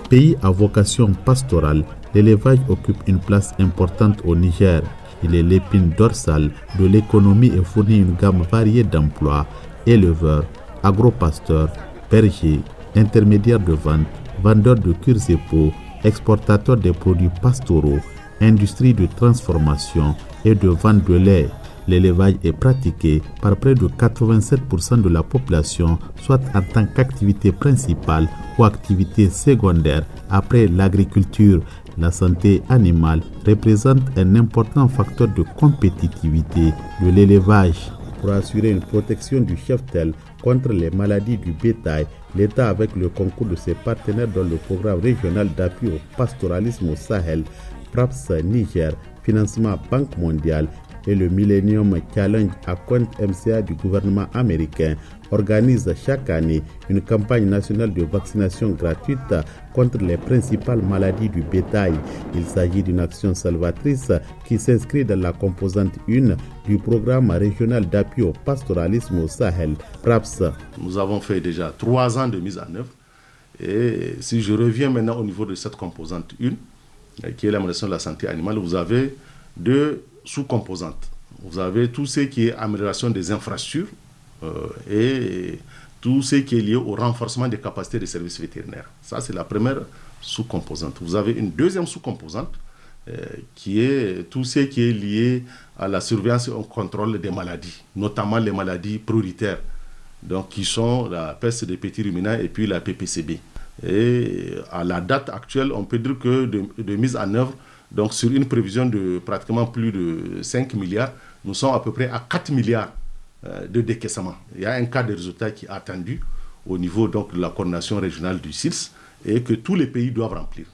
Pays à vocation pastorale, l'élevage occupe une place importante au Niger. Il est l'épine dorsale de l'économie et fournit une gamme variée d'emplois, éleveurs, agropasteurs, bergers, intermédiaires de vente, vendeurs de cuirs et peaux, exportateurs des produits pastoraux, industrie de transformation et de vente de lait. L'élevage est pratiqué par près de 87% de la population, soit en tant qu'activité principale ou activité secondaire après l'agriculture. La santé animale représente un important facteur de compétitivité de l'élevage. Pour assurer une protection du cheptel contre les maladies du bétail, l'État, avec le concours de ses partenaires dans le programme régional d'appui au pastoralisme au Sahel, PRAPS Niger, financement Banque mondiale et le Millennium Challenge à compte MCA du gouvernement américain, organise chaque année une campagne nationale de vaccination gratuite contre les principales maladies du bétail. Il s'agit d'une action salvatrice qui s'inscrit dans la composante 1 du programme régional d'appui au pastoralisme au Sahel, PRAPS. Nous avons fait déjà 3 ans de mise en œuvre. Et si je reviens maintenant au niveau de cette composante 1, qui est l'amélioration de la santé animale, vous avez 2 sous-composantes. Vous avez tout ce qui est amélioration des infrastructures et tout ce qui est lié au renforcement des capacités des services vétérinaires. Ça, c'est la première sous-composante. Vous avez une deuxième sous-composante qui est tout ce qui est lié à la surveillance et au contrôle des maladies, notamment les maladies prioritaires, donc qui sont la peste des petits ruminants et puis la PPCB. Et à la date actuelle, on peut dire que de mise en œuvre, donc sur une prévision de pratiquement plus de 5 milliards, nous sommes à peu près à 4 milliards de décaissements. Il y a un cas de résultat qui est attendu au niveau donc, de la coordination régionale du SILS et que tous les pays doivent remplir.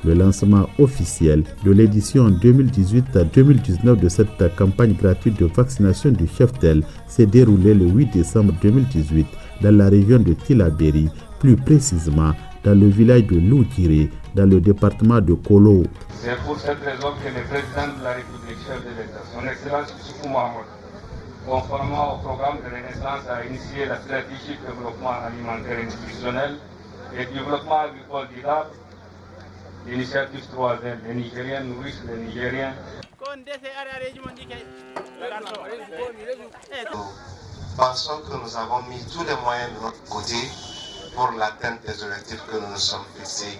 Le lancement officiel de l'édition 2018-2019 de cette campagne gratuite de vaccination du cheptel s'est déroulé le 8 décembre 2018 dans la région de Tillabéri, plus précisément dans le village de Lougiré, dans le département de Kolo. C'est pour cette raison que le président de la République, chef de l'État, son Excellence Issoufou Mahamadou, conformément au programme de Renaissance, a initié la stratégie de développement alimentaire et nutritionnel et développement agricole durable, l'initiative 3N. Les Nigériens nourrissent les Nigériens. Nous pensons que nous avons mis tous les moyens de notre côté pour l'atteinte des objectifs que nous nous sommes fixés,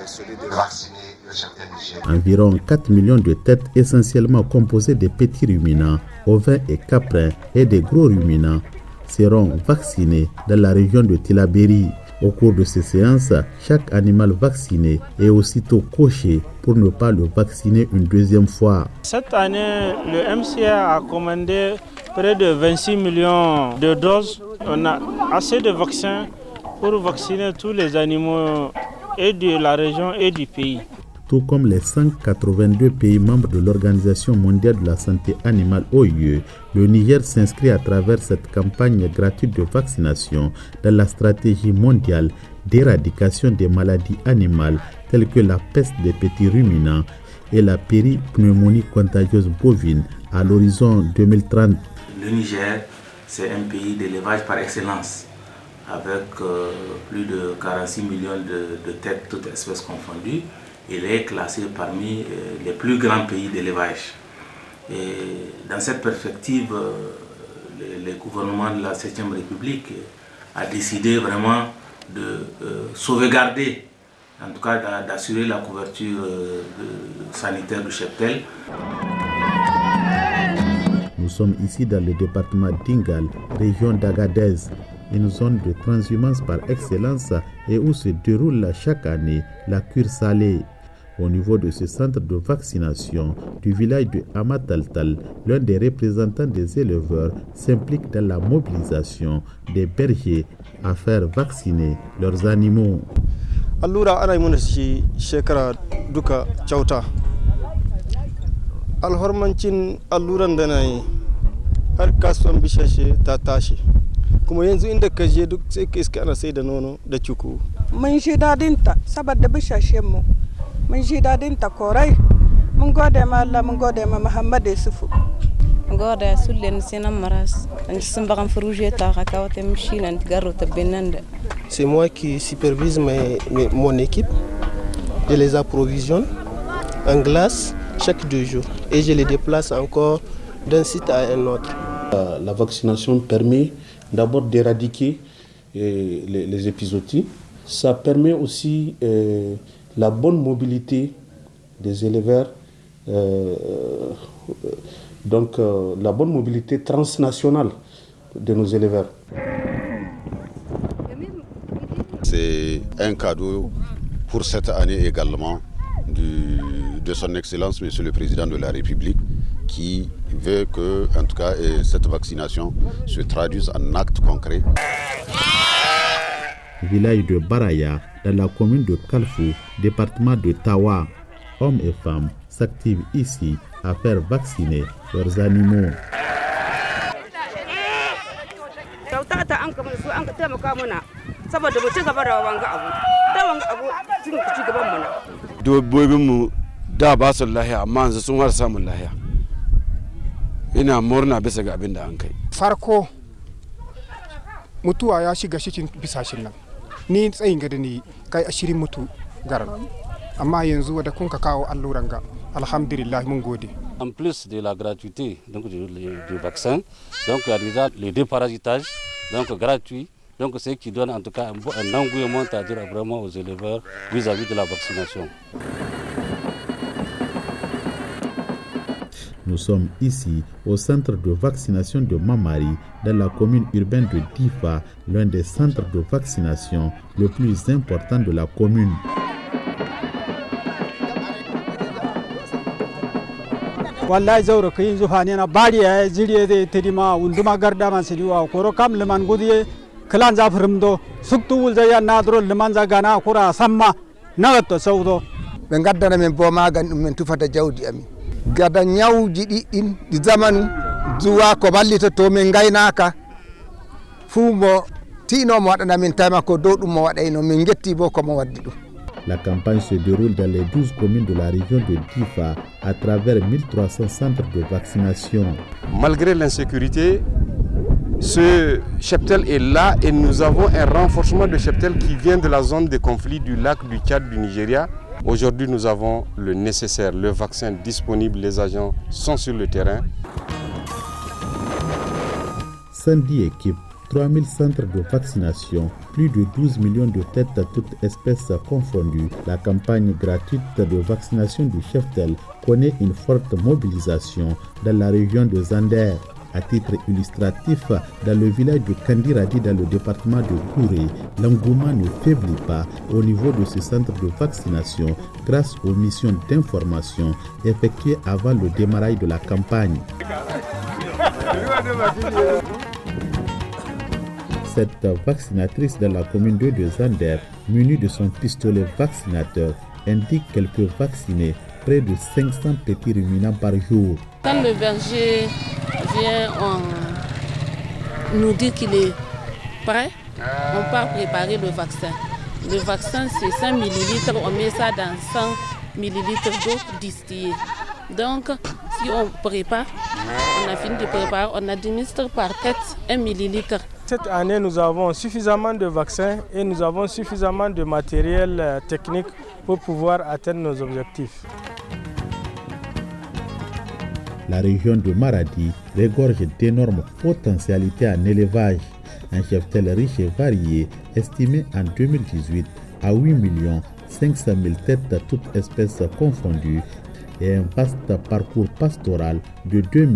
celui de vacciner le cheptel nigérien. Environ 4 millions de têtes essentiellement composées de petits ruminants, ovins et caprins et des gros ruminants seront vaccinés dans la région de Tillabéri. Au cours de ces séances, chaque animal vacciné est aussitôt coché pour ne pas le vacciner une deuxième fois. Cette année, le MCA a commandé près de 26 millions de doses. On a assez de vaccins pour vacciner tous les animaux et de la région et du pays. Tout comme les 182 pays membres de l'Organisation mondiale de la santé animale OIE, le Niger s'inscrit à travers cette campagne gratuite de vaccination dans la stratégie mondiale d'éradication des maladies animales telles que la peste des petits ruminants et la péripneumonie contagieuse bovine à l'horizon 2030. Le Niger, c'est un pays d'élevage par excellence, avec plus de 46 millions de têtes, toutes espèces confondues. Il est classé parmi les plus grands pays d'élevage. Et dans cette perspective, le gouvernement de la 7e République a décidé vraiment de sauvegarder, en tout cas d'assurer la couverture sanitaire du cheptel. Nous sommes ici dans le département d'Ingal, région d'Agadez, une zone de transhumance par excellence et où se déroule chaque année la cure salée. Au niveau de ce centre de vaccination du village de Amataltal, l'un des représentants des éleveurs s'implique dans la mobilisation des bergers à faire vacciner leurs animaux. Allura ana yi mana shi shekara duka kyauta. Alhormancin alluran da na yi har kasuwan bishashe ta tashi. Kuma yanzu inda ka je duk sai ka iska ana sai da nono da cuku. Mun shi dadinta saboda bishashen mu. Mun ji dadin ta korai mun gode ma Allah mun gode ma Muhammad Yusufu gode sulen sinan maras an sun bagan furuje ta ka kawata mishinan garo ta benanda C'est moi qui supervise mon équipe. Je les approvisionne en glace chaque 2 jours et je les déplace encore d'un site à un autre. La vaccination permet d'abord d'éradiquer les épizooties. Ça permet aussi la bonne mobilité des éleveurs, la bonne mobilité transnationale de nos éleveurs. C'est un cadeau pour cette année également de son Excellence, Monsieur le Président de la République, qui veut que, en tout cas, cette vaccination se traduise en actes concrets. Village de Baraya, dans la commune de Kalfou, département de Tawa, hommes et femmes s'activent ici à faire vacciner leurs animaux. Farko mutuwa ya shiga cikin bisashin nan, ni tsayin gada ne kai 20 mutu garan, amma yanzu da kun ka kawo alluran ga alhamdulillah mun gode. En plus de la gratuité donc du vaccin, donc il y a déjà le déparasitage donc gratuit, donc ce qui donne en tout cas un engouement à dire vraiment aux éleveurs vis-à-vis de la vaccination. Nous sommes ici au centre de vaccination de Mamari, dans la commune urbaine de Difa, l'un des centres de vaccination le plus important de la commune. wallahi zauro kayin zuhani na bari ya jiriye de tedima unduma garda man sidiwa koro kam leman gudiye klan zafrimdo suktu wulza ya nadro leman za gana kura samma nagato sawdo be gaddana men bo magan men tufata jawdi ami gada nyawji ɗiɗɗin ɗi zamanu zuwa ko ballita to min gaynaka fuu mo tinomo waɗana min tama ko dow ɗum mo waɗayno min getti bo komo waddi ɗum. La campagne se déroule dans les 12 communes de la région de Difa à travers 1300 centres de vaccination. Malgré l'insécurité, ce cheptel est là et nous avons un renforcement de cheptel qui vient de la zone de conflit du lac du Tchad du Nigeria. Aujourd'hui, nous avons le nécessaire, le vaccin disponible, les agents sont sur le terrain. 110 équipes, 3000 centres de vaccination, plus de 12 millions de têtes à toutes espèces confondues. La campagne gratuite de vaccination du cheptel connaît une forte mobilisation dans la région de Zander. À titre illustratif, dans le village de Kandiradi, dans le département de Kouré, l'engouement ne faiblit pas au niveau de ce centre de vaccination grâce aux missions d'information effectuées avant le démarrage de la campagne. Cette vaccinatrice de la commune de Zander, munie de son pistolet vaccinateur, indique qu'elle peut vacciner près de 500 petits ruminants par jour. Quand le berger vient, on nous dit qu'il est prêt, on peut préparer le vaccin. Le vaccin, c'est 100 ml, on met ça dans 100 ml d'eau distillée. Donc, si on prépare, on a fini de préparer, on administre par tête 1 millilitre. Cette année, nous avons suffisamment de vaccins et nous avons suffisamment de matériel technique pour pouvoir atteindre nos objectifs. La région de Maradi regorge d'énormes potentialités en élevage. Un cheptel riche et varié, estimé en 2018 à 8 500 000 têtes toutes espèces confondues, et un vaste parcours pastoral de 2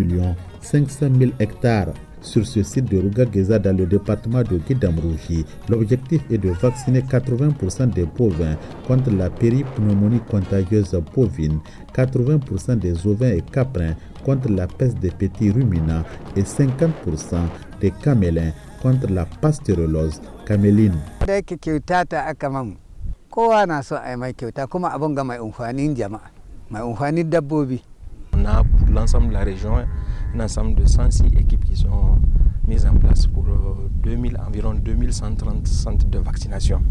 500 000 hectares. Sur ce site de Rouga-Geza dans le département de Guidamrouji, l'objectif est de vacciner 80% des bovins contre la péripneumonie contagieuse bovine, 80% des ovins et caprins contre la peste des petits ruminants et 50% des camélins contre la pasteurellose caméline. On a pour l'ensemble de la région un ensemble de 106 équipes qui sont mises en place pour environ 2130 centres de vaccination.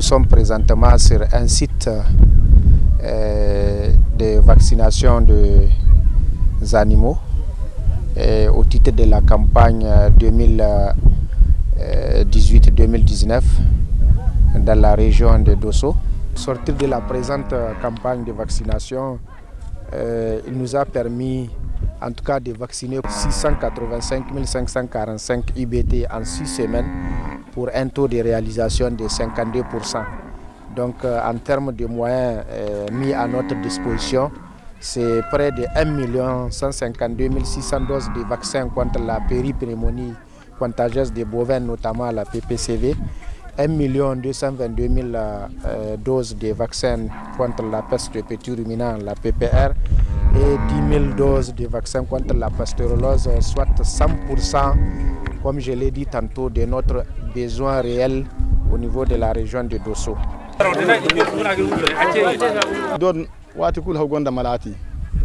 sommes présentement sur un site de vaccination des animaux au titre de la campagne 2018-2019 dans la région de Dosso. Sortir de la présente campagne de vaccination, il nous a permis en tout cas de vacciner 685 545 IBT en 6 semaines pour un taux de réalisation de 52%. Donc en termes de moyens mis à notre disposition, c'est près de 1 152 600 doses de vaccins contre la péripneumonie contagieuse des bovins, notamment la PPCV, 1 222 000 doses de vaccins contre la peste des petits ruminants, la PPR, et 10 000 doses de vaccins contre la pasteurellose, soit 100%, comme je l'ai dit tantôt, de notre besoin réel au niveau de la région de Dosso. wati kul hawgonda malati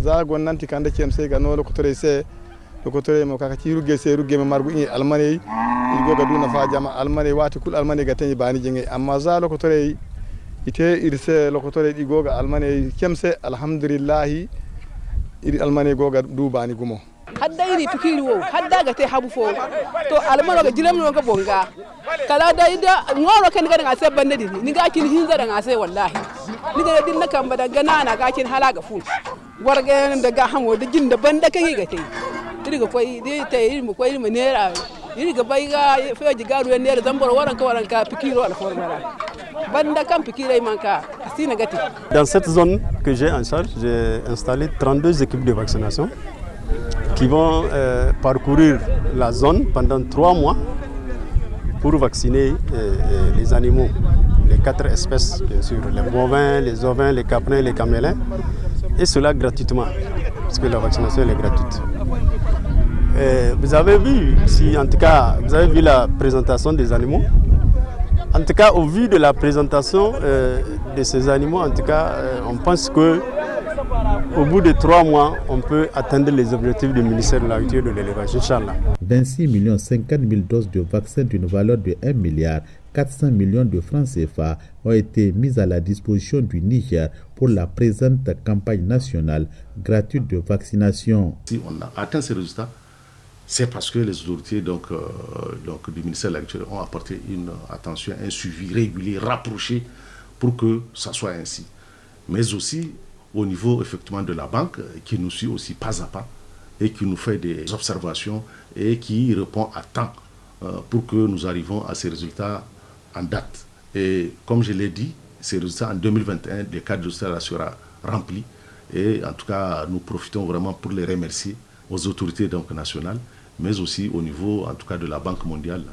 za gonnanti kande kemse ga no lokotore mo kaka ci rugge se rugge me margu ni almane igoga duna fa jama almane wati kul almane ga tan bani jingi amma za lokotore ite irse lokotore igoga almane kemse alhamdulillah iri almane goga du bani gumo hadda iri fikiri wo hadda ga te habu fo to almano ga jilam no ga bonga kala da ida ngoro kan ga nga se bande di ni ga kin hinza da nga se wallahi ni ga din nakan ba da gana ga kin hala ga fu warga da ga hamo da jin da banda kan ga te iri ga koi dai te iri mu koi mu nera iri ga bai ga fe ji garu ne da zambar waran ka fikiro alformara banda kan fikirai manka asina gati. Dans cette zone que j'ai en charge, j'ai installé 32 équipes de vaccination qui vont parcourir la zone pendant 3 mois pour vacciner les animaux, les 4 espèces bien sûr, les bovins, les ovins, les caprins, les camélins, et cela gratuitement, parce que la vaccination elle est gratuite. Vous avez vu, si en tout cas, vous avez vu la présentation des animaux. En tout cas, au vu de la présentation de ces animaux, en tout cas, on pense que au bout de 3 mois, on peut atteindre les objectifs du ministère de l'Agriculture et de l'Élevage, Inch'Allah. 26 50 000 doses de vaccins d'une valeur de 1 milliard 400 millions de francs CFA ont été mises à la disposition du Niger pour la présente campagne nationale gratuite de vaccination. Si on a atteint ces résultats, c'est parce que les autorités donc, du ministère de l'Agriculture ont apporté une attention, un suivi régulier, rapproché, pour que ça soit ainsi. Mais aussi au niveau effectivement de la banque, qui nous suit aussi pas à pas, et qui nous fait des observations, et qui répond à temps pour que nous arrivions à ces résultats en date. Et comme je l'ai dit, ces résultats en 2021, le cadre de résultats sera rempli. Et en tout cas, nous profitons vraiment pour les remercier aux autorités donc, nationales, mais aussi au niveau en tout cas de la Banque mondiale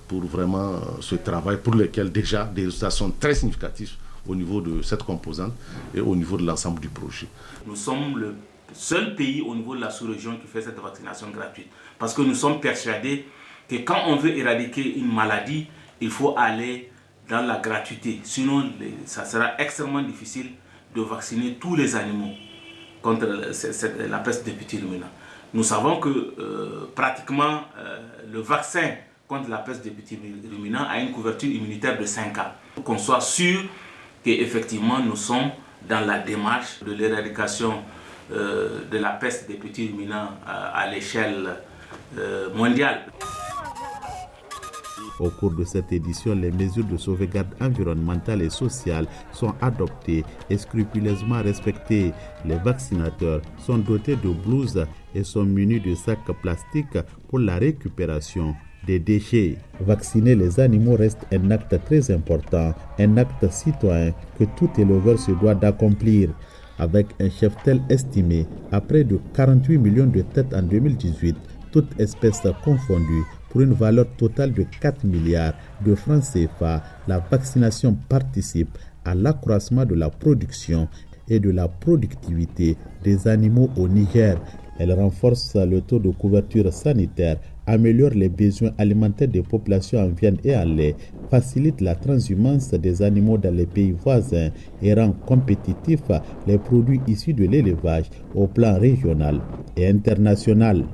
pour vraiment ce travail pour lequel déjà des résultats sont très significatifs au niveau de cette composante et au niveau de l'ensemble du projet. Nous sommes le seul pays au niveau de la sous-région qui fait cette vaccination gratuite parce que nous sommes persuadés que quand on veut éradiquer une maladie, il faut aller dans la gratuité. Sinon, ça sera extrêmement difficile de vacciner tous les animaux contre la peste des petits ruminants. Nous savons que pratiquement le vaccin contre la peste des petits ruminants a une couverture immunitaire de 5 ans. Pour qu'on soit sûr qu'effectivement nous sommes dans la démarche de l'éradication de la peste des petits ruminants à l'échelle mondiale. Au cours de cette édition, les mesures de sauvegarde environnementale et sociale sont adoptées et scrupuleusement respectées. Les vaccinateurs sont dotés de blouses et sont munis de sacs plastiques pour la récupération des déchets. Vacciner les animaux reste un acte très important, un acte citoyen que tout éleveur se doit d'accomplir. Avec un cheptel estimé à près de 48 millions de têtes en 2018, toutes espèces confondues, pour une valeur totale de 4 milliards de francs CFA, la vaccination participe à l'accroissement de la production et de la productivité des animaux au Niger. Elle renforce le taux de couverture sanitaire, améliore les besoins alimentaires des populations en viande et en lait, facilite la transhumance des animaux dans les pays voisins et rend compétitifs les produits issus de l'élevage au plan régional et international.